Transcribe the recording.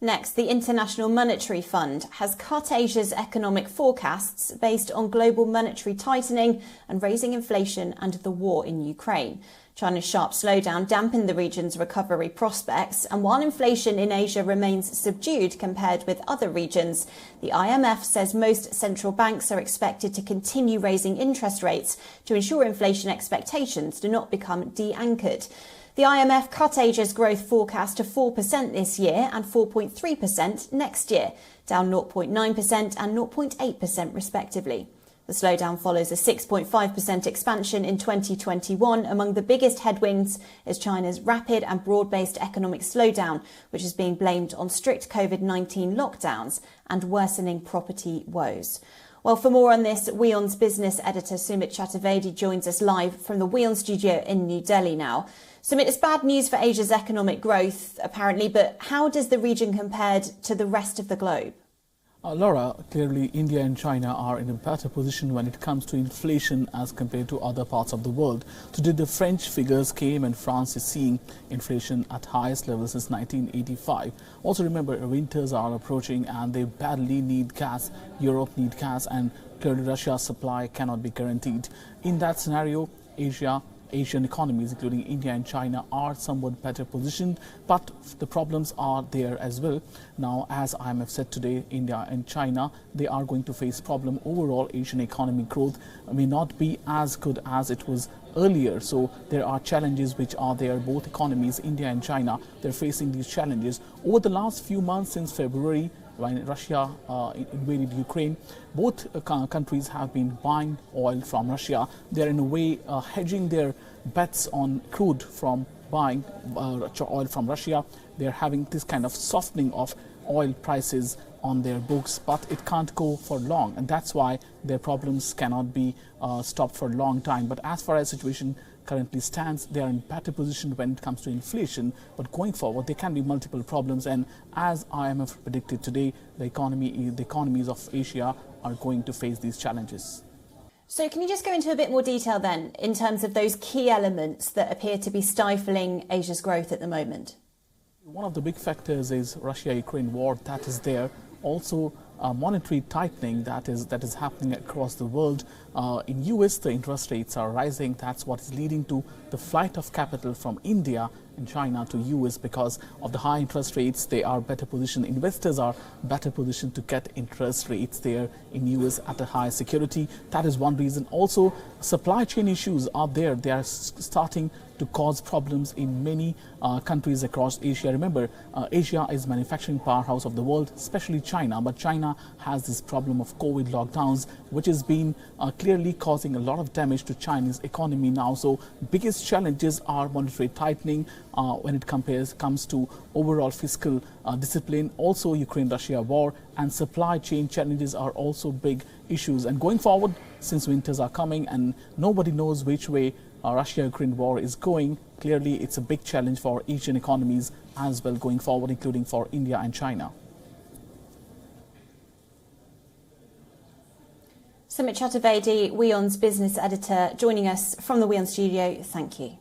Next, the International Monetary Fund has cut Asia's economic forecasts based on global monetary tightening and raising inflation and the war in Ukraine. China's sharp slowdown dampened the region's recovery prospects, and while inflation in Asia remains subdued compared with other regions, the IMF says most central banks are expected to continue raising interest rates to ensure inflation expectations do not become de-anchored. The IMF cut Asia's growth forecast to 4% this year and 4.3% next year, down 0.9% and 0.8% respectively. The slowdown follows a 6.5% expansion in 2021. Among the biggest headwinds is China's rapid and broad-based economic slowdown, which is being blamed on strict COVID-19 lockdowns and worsening property woes. Well, for more on this, WION's business editor Sumit Chaturvedi joins us live from the WION studio in New Delhi now. Sumit, it's bad news for Asia's economic growth, apparently, but how does the region compare to the rest of the globe? Laura, clearly India and China are in a better position when it comes to inflation as compared to other parts of the world. Today the French figures came and France is seeing inflation at highest levels since 1985. Also remember, winters are approaching and they badly need gas. Europe need gas, and clearly Russia's supply cannot be guaranteed. In that scenario, Asian economies, including India and China, are somewhat better positioned, but the problems are there as well. Now, as IMF said today, India and China, they are going to face problem. Overall, Asian economic growth may not be as good as it was earlier. So there are challenges which are there. Both economies, India and China, they're facing these challenges. Over the last few months since February, when Russia invaded Ukraine, both countries have been buying oil from Russia. They're in a way hedging their bets on crude from buying oil from Russia. They're having this kind of softening of oil prices on their books, but it can't go for long, and that's why their problems cannot be stopped for a long time. But as far as the situation currently stands, they are in better position when it comes to inflation, but going forward there can be multiple problems, and as IMF predicted today, the economies of Asia are going to face these challenges. So can you just go into a bit more detail then in terms of those key elements that appear to be stifling Asia's growth at the moment? One of the big factors is Russia-Ukraine war that is there. Also, monetary tightening that is happening across the world. In US, the interest rates are rising. That's what is leading to the flight of capital from India and China to US. Because of the high interest rates, they are better positioned. Investors are better positioned to get interest rates there in US at a high security. That is one reason. Also, supply chain issues are there. They are starting to cause problems in many countries across Asia. Remember, Asia is manufacturing powerhouse of the world, especially China. But China has this problem of COVID lockdowns, which has been clearly causing a lot of damage to Chinese economy now. So biggest challenges are monetary tightening when it comes to overall fiscal discipline. Also, Ukraine-Russia war and supply chain challenges are also big issues. And going forward, since winters are coming and nobody knows which way Russia-Ukraine war is going, clearly it's a big challenge for Asian economies as well going forward, including for India and China. Sumit Chaturvedi, WION's business editor, joining us from the WION studio. Thank you.